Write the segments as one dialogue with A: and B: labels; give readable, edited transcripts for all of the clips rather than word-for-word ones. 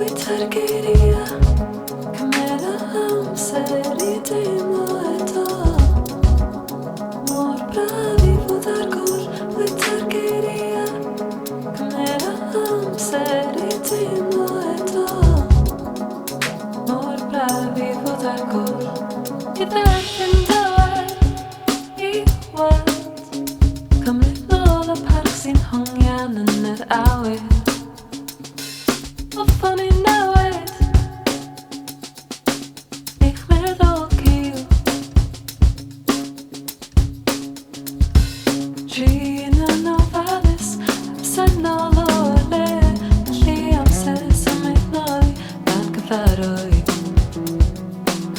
A: bwyta'r geiria, cymryd y amser I deimlo eto. Mor braf I fod ar gwr, bwyta'r geiria, cymryd y amser I deimlo eto. Mor braf I fod ar gwr, I dderbyn dywed, I weld. Cymryd nôl y parc sy'n hongian yn yr awyr. Offon I newid, eich meddwl cil. Trin yn ofalus, absennol o'r le. Felly amser symud nôl I'r gyfarwydd.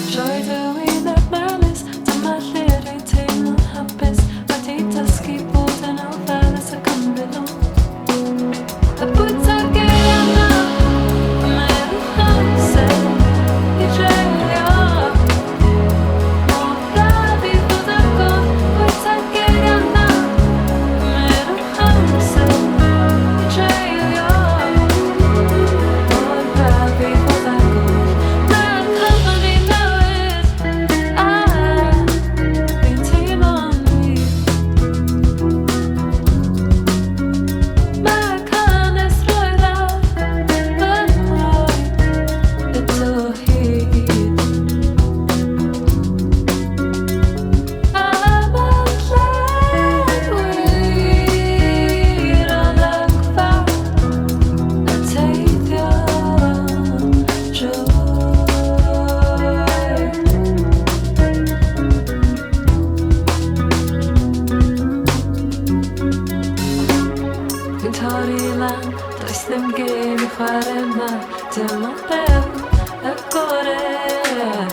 A: Troi dywyn yr melys, dyma lle rwy'n teimlo'n hapus. Wedi dysgu bod yn ofalus ac yn bydol. A bwyta'r geiriau na, mae'r amser I dreulio. Mor braf I fod ar gwr, bwyta'r geiriau na, mae'r amser I dreulio. Mor braf I fod ar gwr, mae'r cyfan I newid. Fi'n teimlo'n wir. Mae'r canes roeddaf yn oed eto hyd. A mae'n lle wir olygfa a teithio trwy. Dwi'n torri lan, does ddim gêm I chwarae yma. Dim ond bew y gorau.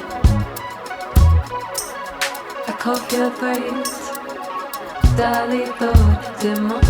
A: A cofio dweud, dal I ddod. Dim ond